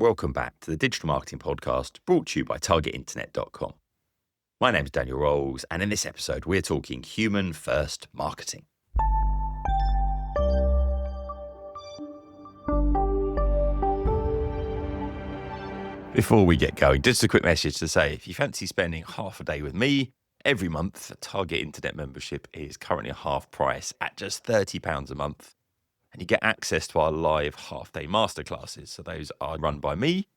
Welcome back to the Digital Marketing Podcast, brought to you by TargetInternet.com. My name is Daniel Rolls, and in this episode, we're talking human-first marketing. Before we get going, just a quick message to say, if you fancy spending half a day with me every month, a Target Internet membership is currently half price at just £30 a month. And you get access to our live half-day masterclasses. So those are run by me.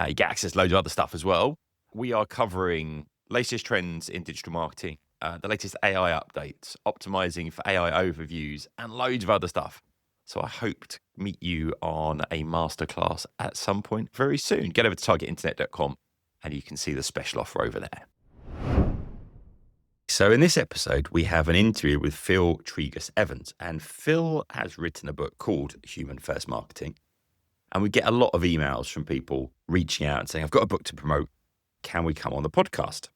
You get access to loads of other stuff as well. We are covering latest trends in digital marketing, the latest AI updates, optimizing for AI overviews, and loads of other stuff. So I hope to meet you on a masterclass at some point very soon. Get over to targetinternet.com and you can see the special offer over there. So in this episode, we have an interview with Phil Tregus-Evans, and Phil has written a book called Human First Marketing. And we get a lot of emails from people reaching out and saying, I've got a book to promote. Can we come on the podcast?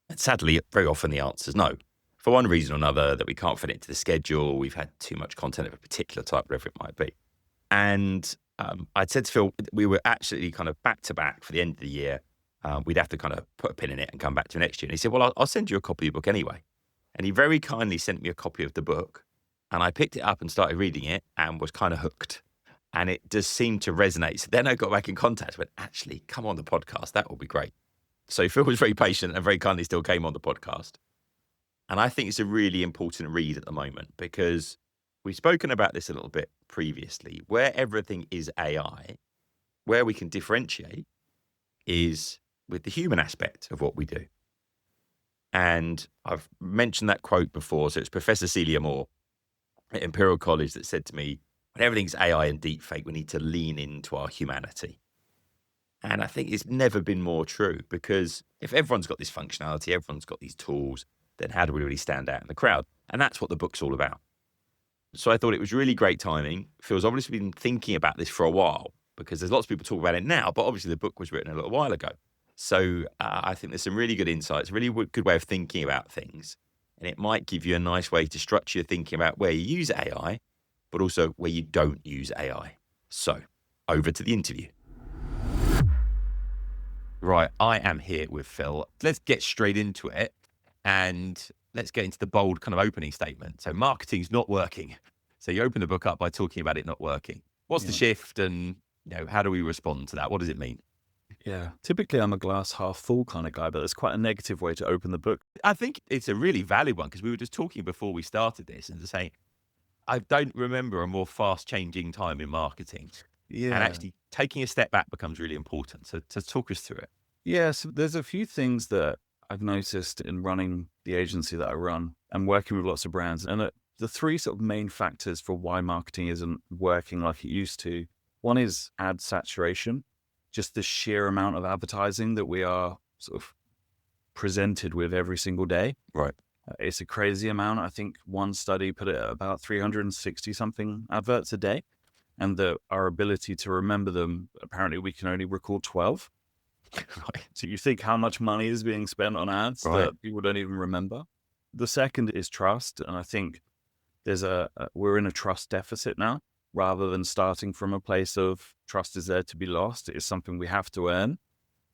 And sadly, very often the answer is no. For one reason or another, that we can't fit it into the schedule. We've had too much content of a particular type, whatever it might be. And I'd said to Phil, we were actually kind of back to back for the end of the year. We'd have to kind of put a pin in it and come back to next year. And he said, well, I'll send you a copy of the book anyway. And he very kindly sent me a copy of the book. And I picked it up and started reading it and was kind of hooked. And it just seemed to resonate. So then I got back in contact with, actually, come on the podcast. That will be great. So Phil was very patient and very kindly still came on the podcast. And I think it's a really important read at the moment because we've spoken about this a little bit previously. Where everything is AI, where we can differentiate is with the human aspect of what we do. And I've mentioned that quote before. So it's Professor Celia Moore at Imperial College that said to me, when everything's AI and deepfake, we need to lean into our humanity. And I think it's never been more true because if everyone's got this functionality, everyone's got these tools, then how do we really stand out in the crowd? And that's what the book's all about. So I thought it was really great timing. Phil's obviously been thinking about this for a while because there's lots of people talking about it now, but obviously the book was written a little while ago. So I think there's some really good insights, a really good way of thinking about things. And it might give you a nice way to structure your thinking about where you use AI, but also where you don't use AI. So over to the interview. Right, I am here with Phil. Let's get straight into it and let's get into the bold kind of opening statement. So marketing's not working. So you open the book up by talking about it not working. What's the shift and how do we respond to that? What does it mean? Yeah, typically I'm a glass half full kind of guy, but it's quite a negative way to open the book. I think it's a really valid one because we were just talking before we started this and to say, I don't remember a more fast changing time in marketing. Yeah. And actually taking a step back becomes really important. So talk us through it. Yeah, so there's a few things that I've noticed in running the agency that I run and working with lots of brands. And the three sort of main factors for why marketing isn't working like it used to. One is ad saturation, just the sheer amount of advertising that we are sort of presented with every single day. Right. It's a crazy amount. I think one study put it at about 360 something adverts a day. And our ability to remember them, apparently we can only record 12. Right. So you think how much money is being spent on ads that people don't even remember. The second is trust. And I think we're in a trust deficit now, rather than starting from a place of trust is there to be lost. It is something we have to earn.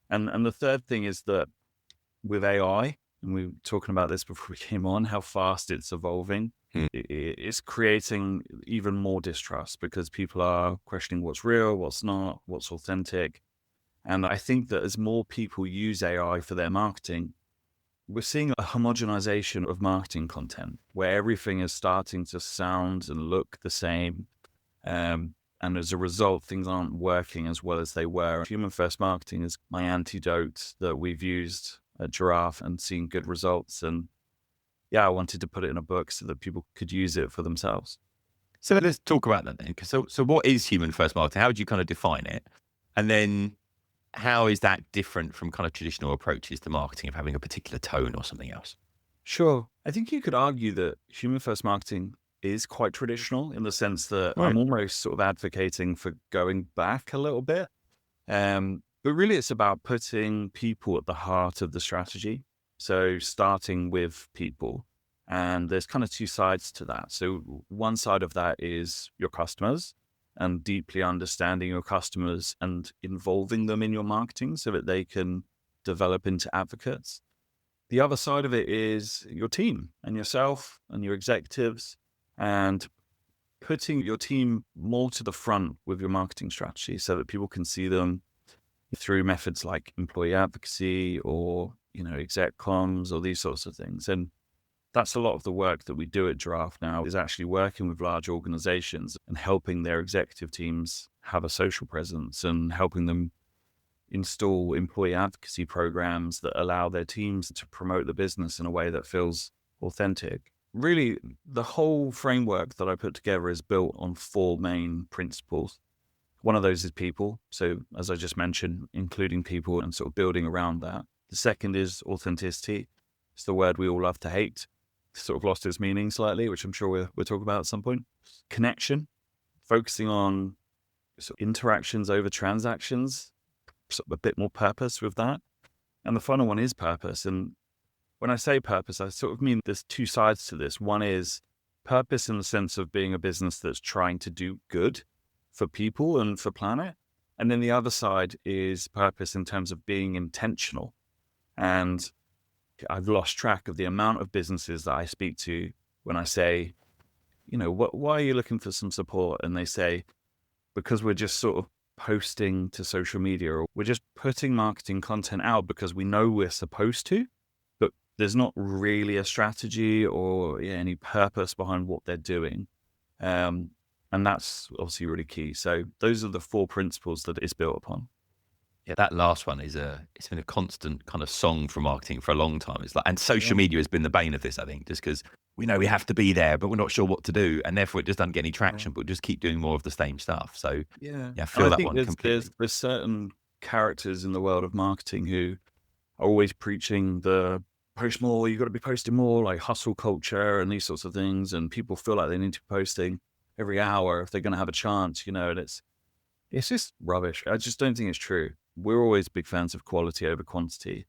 And the third thing is that with AI, and we were talking about this before we came on, how fast it's evolving. It's creating even more distrust because people are questioning what's real, what's not, what's authentic. And I think that as more people use AI for their marketing, we're seeing a homogenization of marketing content where everything is starting to sound and look the same. And as a result, things aren't working as well as they were. Human first marketing is my antidote that we've used at Giraffe and seen good results. And yeah, I wanted to put it in a book so that people could use it for themselves. So let's talk about that then. So what is human first marketing? How would you kind of define it? And then how is that different from kind of traditional approaches to marketing of having a particular tone or something else? Sure. I think you could argue that human first marketing is quite traditional in the sense that I'm almost sort of advocating for going back a little bit. But really it's about putting people at the heart of the strategy. So starting with people, and there's kind of two sides to that. So one side of that is your customers, and deeply understanding your customers and involving them in your marketing so that they can develop into advocates. The other side of it is your team and yourself and your executives, and putting your team more to the front with your marketing strategy so that people can see them through methods like employee advocacy or, exec comms or these sorts of things. And that's a lot of the work that we do at Draft now, is actually working with large organizations and helping their executive teams have a social presence and helping them install employee advocacy programs that allow their teams to promote the business in a way that feels authentic. Really, the whole framework that I put together is built on 4 main principles. One of those is people. So as I just mentioned, including people and sort of building around that. The second is authenticity. It's the word we all love to hate. It's sort of lost its meaning slightly, which I'm sure we'll talk about at some point. Connection, focusing on sort of interactions over transactions, sort of a bit more purpose with that. And the final one is purpose. And when I say purpose, I sort of mean there's 2 sides to this. One is purpose in the sense of being a business that's trying to do good for people and for planet. And then the other side is purpose in terms of being intentional. And I've lost track of the amount of businesses that I speak to when I say, why are you looking for some support? And they say, because we're just sort of posting to social media, or we're just putting marketing content out because we know we're supposed to, but there's not really a strategy or any purpose behind what they're doing. And that's obviously really key. So those are the 4 principles that it's built upon. Yeah, that last one it's been a constant kind of song for marketing for a long time. It's like, and social media has been the bane of this, I think, just because we know we have to be there, but we're not sure what to do, and therefore it just doesn't get any traction. But just keep doing more of the same stuff. So I feel that one completely. There's certain characters in the world of marketing who are always preaching the post more. You've got to be posting more, like hustle culture and these sorts of things. And people feel like they need to be posting every hour if they're going to have a chance, and it's just rubbish. I just don't think it's true. We're always big fans of quality over quantity.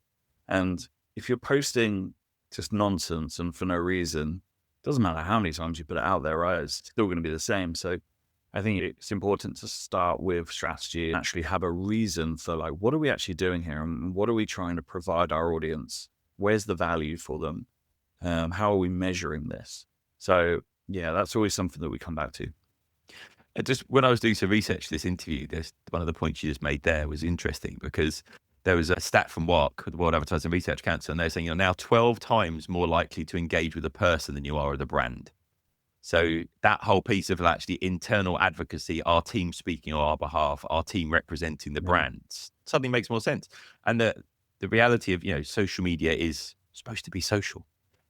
And if you're posting just nonsense and for no reason, it doesn't matter how many times you put it out there, right? It's still going to be the same. So I think it's important to start with strategy and actually have a reason for, like, what are we actually doing here? And what are we trying to provide our audience? Where's the value for them? How are we measuring this? So that's always something that we come back to. Just when I was doing some research for this interview, there's one of the points you just made there was interesting, because there was a stat from WARC, the World Advertising Research Council, and they're saying you're now 12 times more likely to engage with a person than you are with a brand. So that whole piece of actually internal advocacy, our team speaking on our behalf, our team representing the brands, suddenly makes more sense. And the reality of, social media is supposed to be social,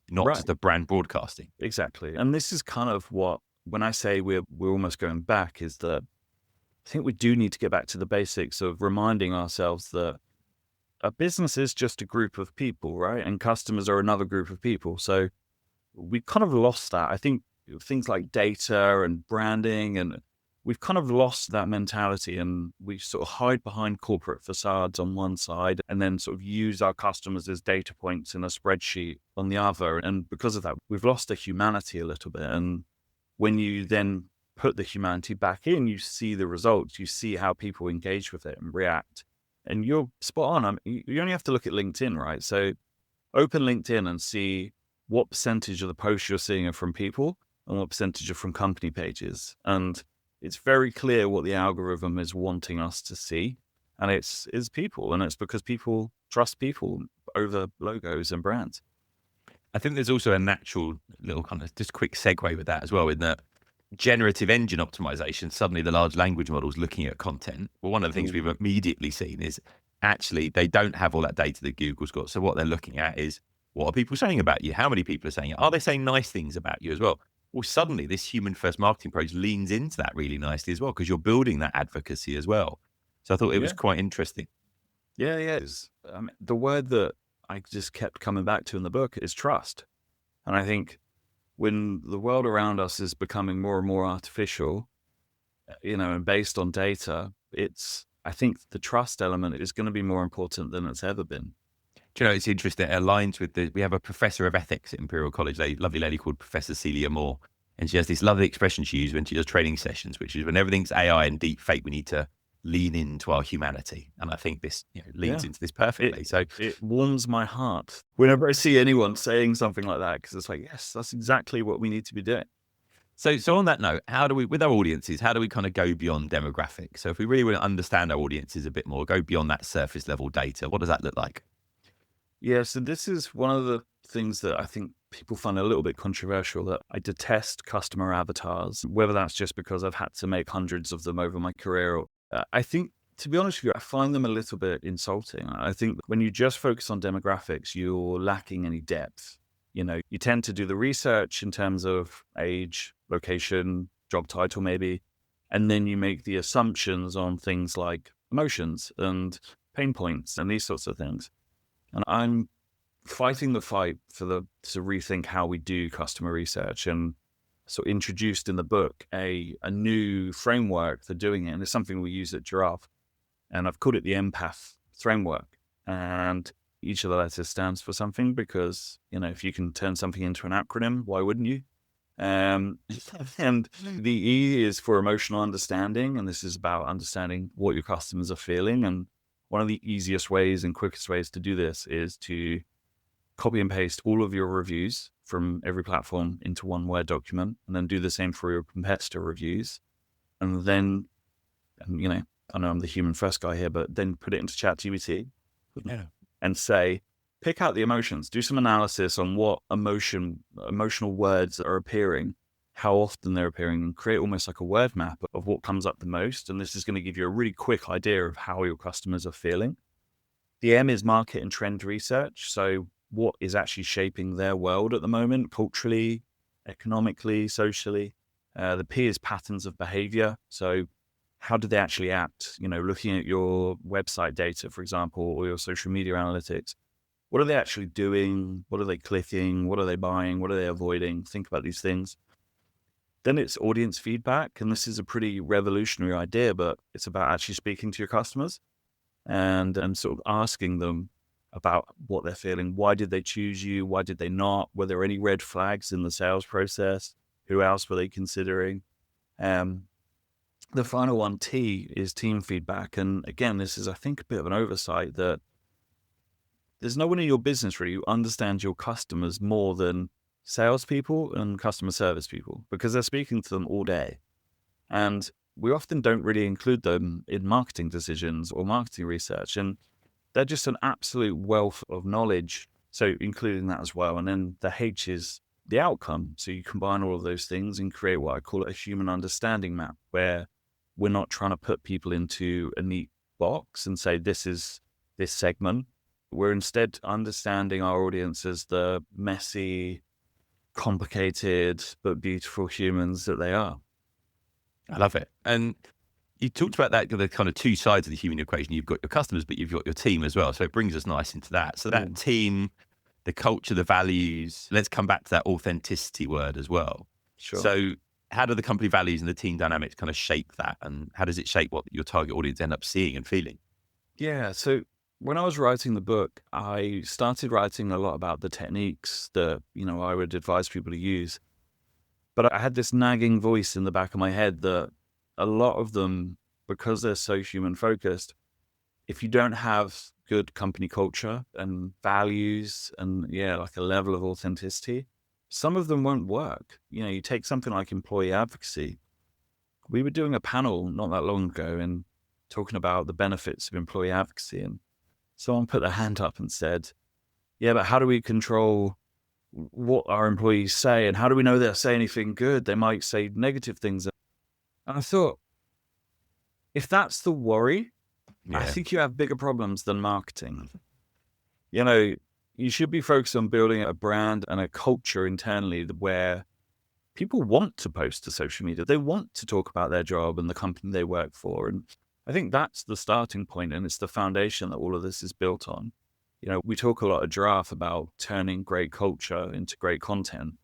not just the brand broadcasting. Exactly. And this is kind of what, when I say we're almost going back, is that I think we do need to get back to the basics of reminding ourselves that a business is just a group of people, right? And customers are another group of people. So we've kind of lost that. I think things like data and branding, and we've kind of lost that mentality, and we sort of hide behind corporate facades on one side and then sort of use our customers as data points in a spreadsheet on the other. And because of that, we've lost the humanity a little bit. And when you then put the humanity back in, you see the results, you see how people engage with it and react. And you're spot on. You only have to look at LinkedIn, right? So open LinkedIn and see what percentage of the posts you're seeing are from people and what percentage are from company pages. And it's very clear what the algorithm is wanting us to see. And it's people. And it's because people trust people over logos and brands. I think there's also a natural little kind of just quick segue with that as well, in that generative engine optimization, suddenly the large language models looking at content. Well, one of the things we've immediately seen is actually they don't have all that data that Google's got. So what they're looking at is, what are people saying about you? How many people are saying it? Are they saying nice things about you as well? Well, suddenly this human first marketing approach leans into that really nicely as well, because you're building that advocacy as well. So I thought it was quite interesting. Yeah. The word that I just kept coming back to in the book is trust. And I think when the world around us is becoming more and more artificial, and based on data, I think the trust element is going to be more important than it's ever been. Do you know, it's interesting. It aligns with we have a professor of ethics at Imperial College, a lovely lady called Professor Celia Moore. And she has this lovely expression she uses when she does training sessions, which is when everything's AI and deep fake, we need to lean into our humanity. And I think this leans into this perfectly. It warms my heart whenever I see anyone saying something like that, because it's like, yes, that's exactly what we need to be doing. So on that note, how do we, with our audiences, how do we kind of go beyond demographics? So if we really want to understand our audiences a bit more, go beyond that surface level data, what does that look like? Yeah, so this is one of the things that I think people find a little bit controversial, that I detest customer avatars, whether that's just because I've had to make hundreds of them over my career. Or, I think, to be honest with you, I find them a little bit insulting. I think when you just focus on demographics, you're lacking any depth. You tend to do the research in terms of age, location, job title maybe, and then you make the assumptions on things like emotions and pain points and these sorts of things. And I'm fighting the fight to rethink how we do customer research, and so introduced in the book a new framework for doing it. And it's something we use at Giraffe. And I've called it the empath framework. And each of the letters stands for something, because, if you can turn something into an acronym, why wouldn't you? And the E is for emotional understanding. And this is about understanding what your customers are feeling. And one of the easiest ways and quickest ways to do this is to copy and paste all of your reviews from every platform into one Word document, and then do the same for your competitor reviews. And then, I know I'm the human first guy here, but then put it into ChatGPT and say, pick out the emotions, do some analysis on what emotional words are appearing, how often they're appearing, and create almost like a word map of what comes up the most. And this is going to give you a really quick idea of how your customers are feeling. The M is market and trend research. So what is actually shaping their world at the moment, culturally, economically, socially. The P is patterns of behavior. So how do they actually act? Looking at your website data, for example, or your social media analytics, what are they actually doing? What are they clicking? What are they buying? What are they avoiding? Think about these things. Then it's audience feedback. And this is a pretty revolutionary idea, but it's about actually speaking to your customers and sort of asking them about what they're feeling. Why did they choose you? Why did they not? Were there any red flags in the sales process? Who else were they considering? The final one, T, is team feedback. And again, this is, I think, a bit of an oversight, that there's no one in your business really who understands your customers more than salespeople and customer service people, because they're speaking to them all day. And we often don't really include them in marketing decisions or marketing research. And they're just an absolute wealth of knowledge. So including that as well. And then the H is the outcome. So you combine all of those things and create what I call a human understanding map, where we're not trying to put people into a neat box and say, this is this segment. We're instead understanding our audience as the messy, complicated, but beautiful humans that they are. I love it. And you talked about that, the kind of two sides of the human equation. You've got your customers, but you've got your team as well. So it brings us nice into that. So that team, the culture, the values, let's come back to that authenticity word as well. Sure. So how do the company values and the team dynamics kind of shape that? And how does it shape what your target audience end up seeing and feeling? Yeah. So when I was writing the book, I started writing a lot about the techniques that, I would advise people to use. But I had this nagging voice in the back of my head that a lot of them, because they're so human focused, if you don't have good company culture and values and like a level of authenticity, some of them won't work. You take something like employee advocacy. We were doing a panel not that long ago and talking about the benefits of employee advocacy. And someone put their hand up and said, yeah, but how do we control what our employees say? And how do we know they'll say anything good? They might say negative things. And I thought, if that's the worry, I think you have bigger problems than marketing. You should be focused on building a brand and a culture internally where people want to post to social media. They want to talk about their job and the company they work for. And I think that's the starting point, and it's the foundation that all of this is built on. We talk a lot at Giraffe about turning great culture into great content.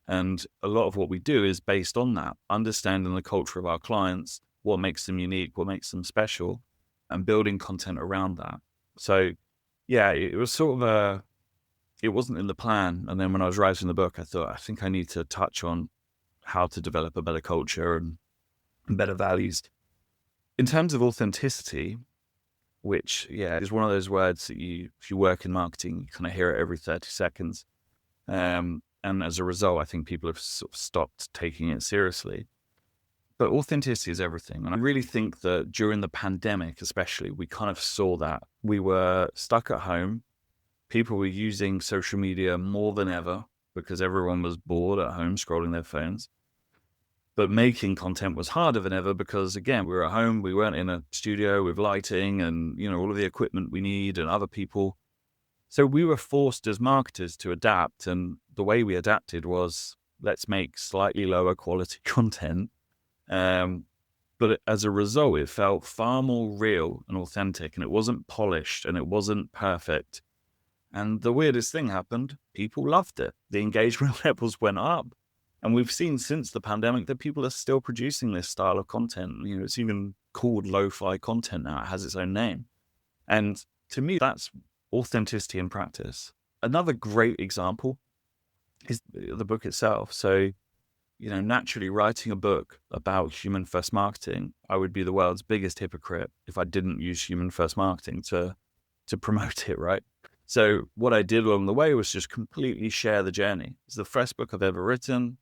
And a lot of what we do is based on that, understanding the culture of our clients, what makes them unique, what makes them special, and building content around that. So it was sort of it wasn't in the plan. And then when I was writing the book, I thought, I think I need to touch on how to develop a better culture and better values. In terms of authenticity, which, is one of those words that if you work in marketing, you kind of hear it every 30 seconds. And as a result, I think people have sort of stopped taking it seriously. But authenticity is everything. And I really think that during the pandemic, especially, we kind of saw that. We were stuck at home. People were using social media more than ever because everyone was bored at home scrolling their phones. But making content was harder than ever because, again, we were at home. We weren't in a studio with lighting and, all of the equipment we need and other people. So we were forced as marketers to adapt. And the way we adapted was, let's make slightly lower quality content. But as a result, it felt far more real and authentic, and it wasn't polished and it wasn't perfect. And the weirdest thing happened. People loved it. The engagement levels went up. And we've seen since the pandemic that people are still producing this style of content. It's even called lo-fi content now. It has its own name. And to me, that's authenticity in practice. Another great example is the book itself. So, naturally writing a book about human first marketing, I would be the world's biggest hypocrite if I didn't use human first marketing to promote it, right? So what I did along the way was just completely share the journey. It's the first book I've ever written.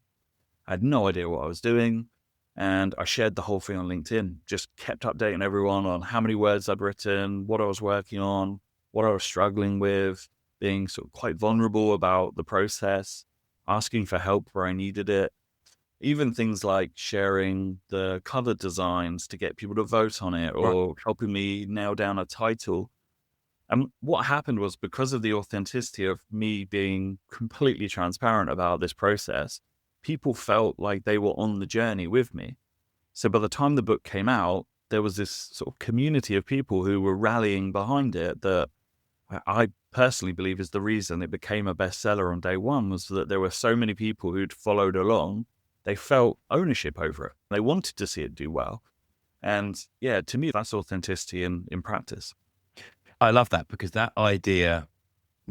I had no idea what I was doing. And I shared the whole thing on LinkedIn, just kept updating everyone on how many words I'd written, what I was working on, what I was struggling with, being sort of quite vulnerable about the process, asking for help where I needed it. Even things like sharing the cover designs to get people to vote on it, or helping me nail down a title. And what happened was, because of the authenticity of me being completely transparent about this process, people felt like they were on the journey with me. So by the time the book came out, there was this sort of community of people who were rallying behind it that I personally believe is the reason it became a bestseller on day one, was that there were so many people who'd followed along. They felt ownership over it. They wanted to see it do well. And to me, that's authenticity in practice. I love that, because that idea,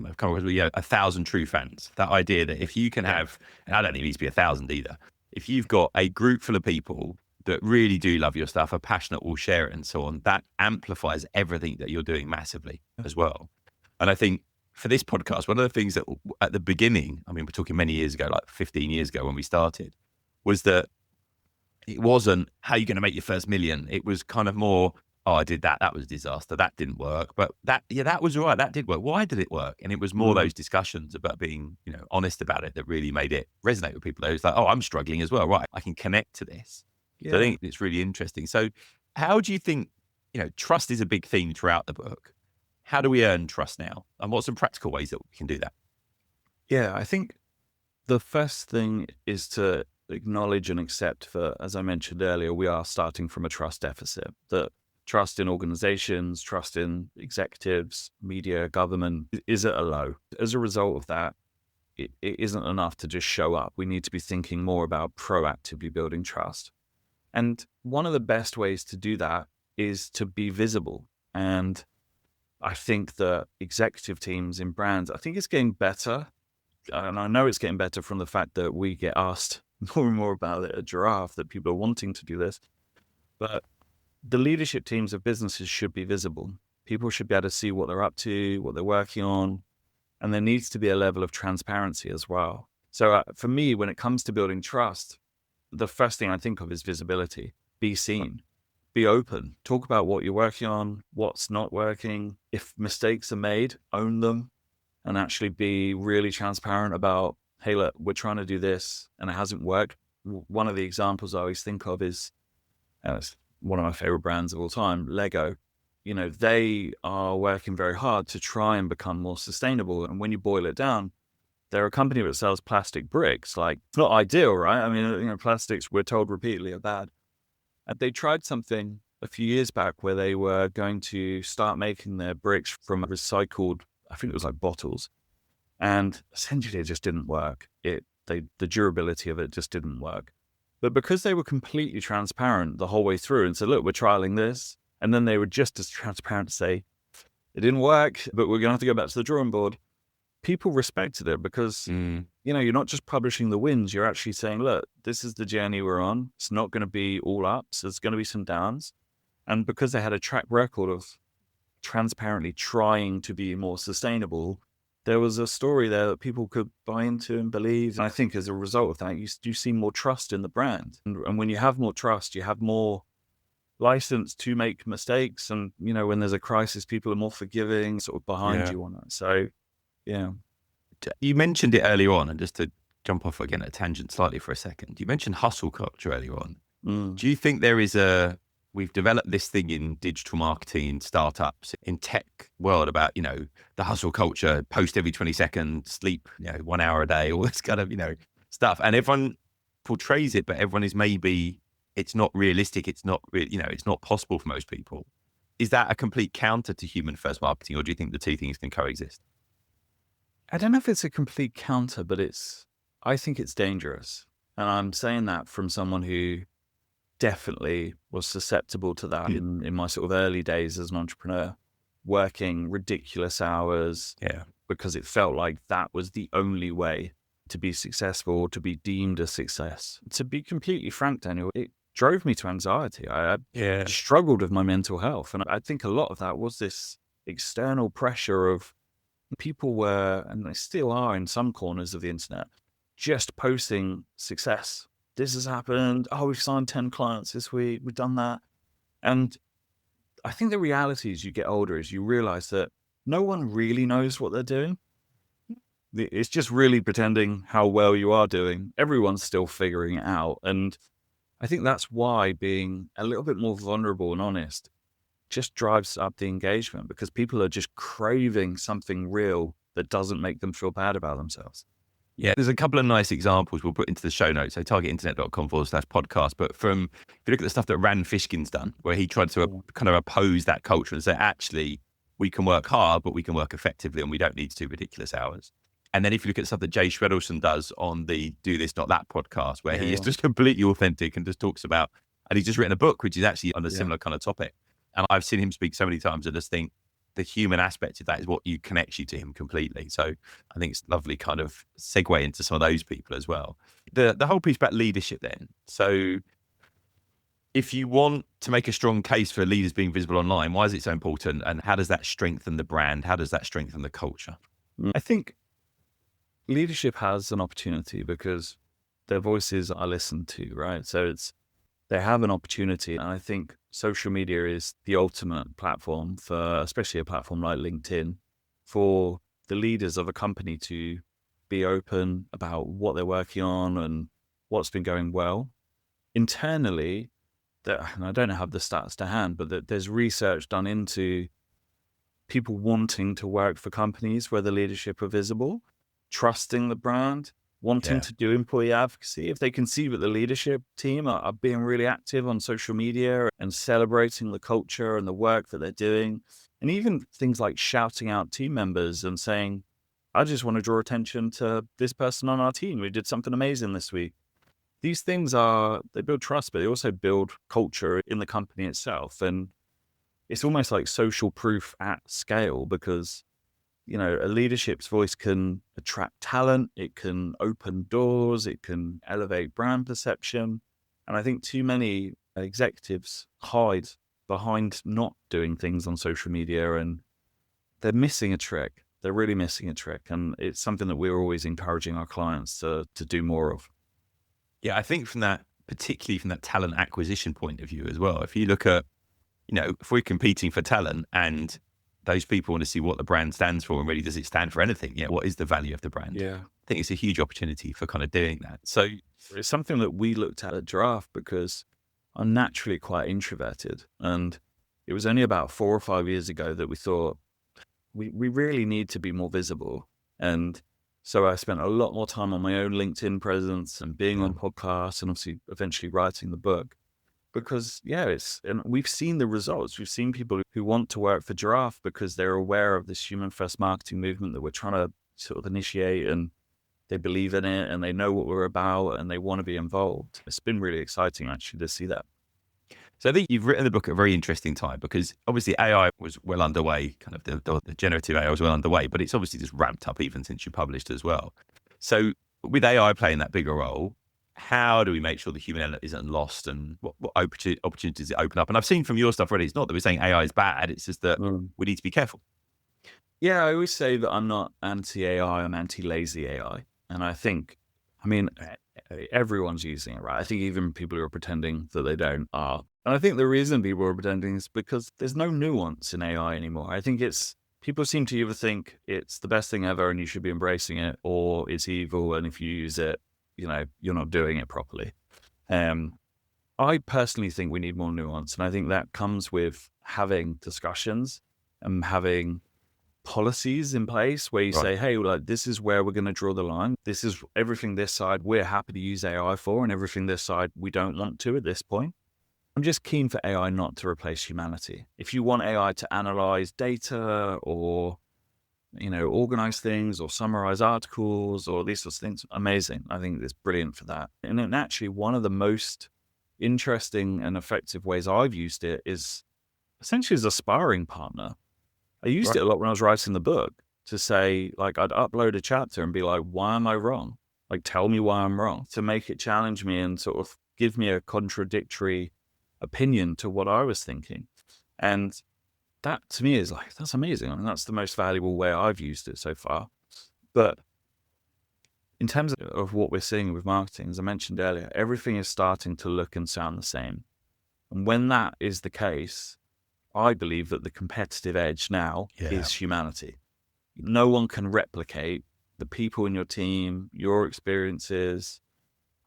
I've come across 1,000 true fans. That idea that if you can have, and I don't think it needs to be 1,000 either, if you've got a group full of people that really do love your stuff, are passionate, will share it and so on, that amplifies everything that you're doing massively as well. And I think for this podcast, one of the things that at the beginning, we're talking many years ago, like 15 years ago when we started, was that it wasn't how you're going to make your first million. It was kind of more, I did that. That was a disaster. That didn't work. But that was all right. That did work. Why did it work? And it was more those discussions about being, honest about it that really made it resonate with people. It was like, I'm struggling as well. Right. I can connect to this. Yeah. So I think it's really interesting. So how do you think, trust is a big theme throughout the book. How do we earn trust now? And what's some practical ways that we can do that? Yeah, I think the first thing is to acknowledge and accept that, as I mentioned earlier, we are starting from a trust deficit. That trust in organizations, trust in executives, media, government is at a low. As a result of that, it isn't enough to just show up. We need to be thinking more about proactively building trust. And one of the best ways to do that is to be visible. And I think that executive teams in brands, I think it's getting better. And I know it's getting better from the fact that we get asked more and more about it at Giraffe, that people are wanting to do this. But the leadership teams of businesses should be visible. People should be able to see what they're up to, what they're working on. And there needs to be a level of transparency as well. So for me, when it comes to building trust, the first thing I think of is visibility. Be seen. Be open. Talk about what you're working on, what's not working. If mistakes are made, own them, and actually be really transparent about, hey, look, we're trying to do this and it hasn't worked. One of the examples I always think of is it's one of my favorite brands of all time, Lego. They are working very hard to try and become more sustainable. And when you boil it down, they're a company that sells plastic bricks. Like, it's not ideal, right? Plastics, we're told repeatedly, are bad. And they tried something a few years back where they were going to start making their bricks from recycled, I think it was like bottles. And essentially it just didn't work. The durability of it just didn't work. But because they were completely transparent the whole way through and said, look, we're trialing this. And then they were just as transparent to say, it didn't work, but we're going to have to go back to the drawing board. people respected it because, you're not just publishing the wins, you're actually saying, look, this is the journey we're on. It's not going to be all ups. There's going to be some downs. And because they had a track record of transparently trying to be more sustainable, there was a story there that people could buy into and believe. And I think as a result of that, you see more trust in the brand. And when you have more trust, you have more license to make mistakes. And, when there's a crisis, people are more forgiving, sort of behind you on it. So, yeah. You mentioned it earlier on, and just to jump off again at a tangent slightly for a second, you mentioned hustle culture earlier on. Do you think we've developed this thing in digital marketing, startups, in tech world about, the hustle culture, post every 20 seconds, sleep, 1 hour a day, all this kind of, stuff. And everyone portrays it, but everyone is it's not realistic. It's not, it's not possible for most people. Is that a complete counter to human first marketing, or do you think the two things can coexist? I don't know if it's a complete counter, but I think it's dangerous. And I'm saying that from someone who definitely was susceptible to that in my sort of early days as an entrepreneur, working ridiculous hours because it felt like that was the only way to be successful, to be deemed a success. To be completely frank, Daniel, it drove me to anxiety. I struggled with my mental health. And I think a lot of that was this external pressure of people were, and they still are in some corners of the internet, just posting success. This has happened. Oh, we've signed 10 clients this week. We've done that. And I think the reality as you get older is you realize that no one really knows what they're doing. It's just really pretending how well you are doing. Everyone's still figuring it out. And I think that's why being a little bit more vulnerable and honest just drives up the engagement, because people are just craving something real that doesn't make them feel bad about themselves. Yeah, there's a couple of nice examples we'll put into the show notes, so targetinternet.com/podcast. But if you look at the stuff that Rand Fishkin's done, where he tried to kind of oppose that culture and say, actually, we can work hard, but we can work effectively, and we don't need to do ridiculous hours. And then if you look at stuff that Jay Shredelson does on the Do This, Not That podcast, where he is just completely authentic and just talks about, and he's just written a book, which is actually on a similar kind of topic. And I've seen him speak so many times, I just think the human aspect of that is what connects you to him completely. So I think it's lovely kind of segue into some of those people as well. The whole piece about leadership then. So if you want to make a strong case for leaders being visible online, why is it so important? And how does that strengthen the brand? How does that strengthen the culture? I think leadership has an opportunity because their voices are listened to, right? So they have an opportunity. And I think social media is the ultimate platform for, especially a platform like LinkedIn, for the leaders of a company to be open about what they're working on and what's been going well. Internally, and I don't have the stats to hand, but there's research done into people wanting to work for companies where the leadership are visible, trusting the brand, wanting to do employee advocacy. If they can see that the leadership team are being really active on social media and celebrating the culture and the work that they're doing, and even things like shouting out team members and saying, I just want to draw attention to this person on our team. We did something amazing this week. These things they build trust, but they also build culture in the company itself. And it's almost like social proof at scale, because a leadership's voice can attract talent, it can open doors, it can elevate brand perception. And I think too many executives hide behind not doing things on social media, and they're missing a trick. They're really missing a trick. And it's something that we're always encouraging our clients to do more of. Yeah, I think particularly from that talent acquisition point of view as well, if you look at, if we're competing for talent and those people want to see what the brand stands for and really does it stand for anything? Yeah, what is the value of the brand? Yeah. I think it's a huge opportunity for kind of doing that. So it's something that we looked at Giraffe, because I'm naturally quite introverted. And it was only about 4 or 5 years ago that we thought we really need to be more visible. And so I spent a lot more time on my own LinkedIn presence and being on podcasts and obviously eventually writing the book. Because, and we've seen the results. We've seen people who want to work for Giraffe because they're aware of this human first marketing movement that we're trying to sort of initiate, and they believe in it and they know what we're about and they want to be involved. It's been really exciting actually to see that. So I think you've written the book at a very interesting time because obviously AI was well underway, kind of the generative AI was well underway, but it's obviously just ramped up even since you published as well. So with AI playing that bigger role, how do we make sure the human element isn't lost and what opportunities it open up? And I've seen from your stuff already, it's not that we're saying AI is bad, it's just that we need to be careful. Yeah, I always say that I'm not anti-AI, I'm anti-lazy AI. And I think, everyone's using it, right? I think even people who are pretending that they don't are. And I think the reason people are pretending is because there's no nuance in AI anymore. I think people seem to either think it's the best thing ever and you should be embracing it, or it's evil and if you use it, you're not doing it properly. I personally think we need more nuance. And I think that comes with having discussions and having policies in place where you say, hey, this is where we're going to draw the line. This is everything this side we're happy to use AI for, and everything this side we don't want to at this point. I'm just keen for AI not to replace humanity. If you want AI to analyze data or, organize things or summarize articles or these sorts of things, amazing. I think it's brilliant for that. And then actually one of the most interesting and effective ways I've used it is essentially as a sparring partner. I used it a lot when I was writing the book to say, I'd upload a chapter and be like, why am I wrong? Tell me why I'm wrong, to make it challenge me and sort of give me a contradictory opinion to what I was thinking. And that to me is that's amazing. I mean, that's the most valuable way I've used it so far. But in terms of what we're seeing with marketing, as I mentioned earlier, everything is starting to look and sound the same. And when that is the case, I believe that the competitive edge now is humanity. No one can replicate the people in your team, your experiences.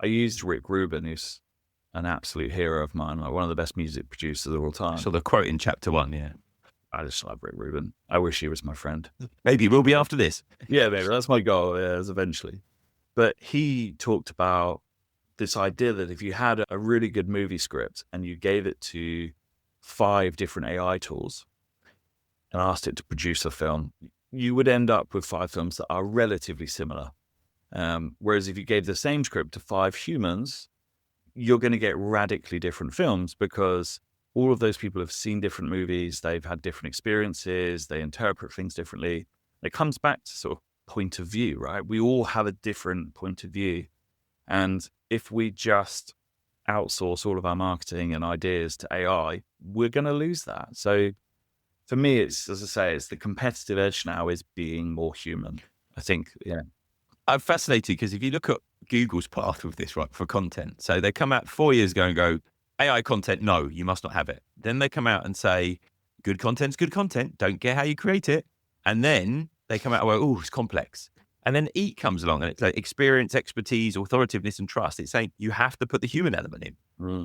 I used Rick Rubin, who's an absolute hero of mine, one of the best music producers of all time. So the quote in chapter 1, yeah. I just love Rick Rubin. I wish he was my friend. Maybe we'll be after this. Yeah, maybe. That's my goal, eventually. But he talked about this idea that if you had a really good movie script and you gave it to 5 different AI tools and asked it to produce a film, you would end up with 5 films that are relatively similar. Whereas if you gave the same script to 5 humans, you're going to get radically different films because all of those people have seen different movies, they've had different experiences, they interpret things differently. It comes back to sort of point of view, right? We all have a different point of view. And if we just outsource all of our marketing and ideas to AI, we're going to lose that. So for me, it's, as I say, it's the competitive edge now is being more human, I think. Yeah. I'm fascinated because if you look at Google's path with this, for content. So they come out 4 years ago and go, AI content, no, you must not have it. Then they come out and say, good content's good content. Don't care how you create it. And then they come out and go, oh, it's complex. And then EAT comes along and it's like experience, expertise, authoritativeness, and trust. It's saying you have to put the human element in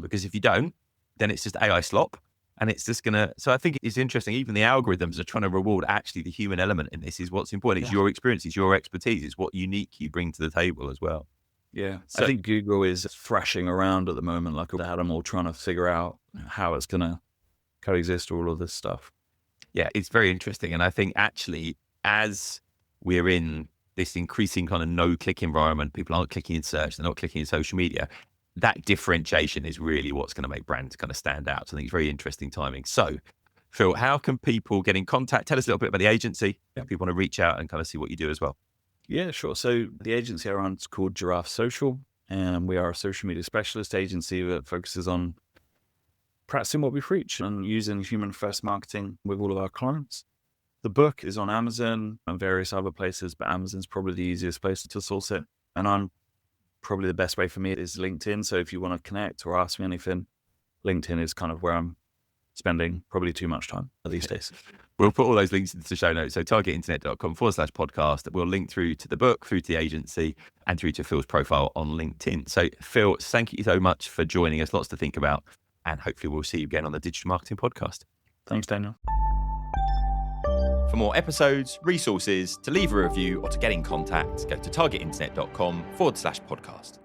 because if you don't, then it's just AI slop. And it's just going to, so I think it's interesting. Even the algorithms are trying to reward actually the human element in this is what's important. It's your experience, it's your expertise, it's what unique you bring to the table as well. Yeah. So, I think Google is thrashing around at the moment like an animal trying to figure out how it's going to coexist all of this stuff. Yeah, it's very interesting. And I think actually as we're in this increasing kind of no-click environment, people aren't clicking in search, they're not clicking in social media, that differentiation is really what's going to make brands kind of stand out. So I think it's very interesting timing. So Phil, how can people get in contact? Tell us a little bit about the agency if people want to reach out and kind of see what you do as well. Yeah, sure. So the agency I run is called Giraffe Social, and we are a social media specialist agency that focuses on practicing what we preach and using human-first marketing with all of our clients. The book is on Amazon and various other places, but Amazon's probably the easiest place to source it. And probably the best way for me is LinkedIn. So if you want to connect or ask me anything, LinkedIn is kind of where I'm spending probably too much time these days. We'll put all those links into the show notes. So targetinternet.com/podcast. We'll link through to the book, through to the agency, and through to Phil's profile on LinkedIn. So Phil, thank you so much for joining us. Lots to think about. And hopefully we'll see you again on the Digital Marketing Podcast. Thanks, Daniel. For more episodes, resources, to leave a review, or to get in contact, go to targetinternet.com/podcast.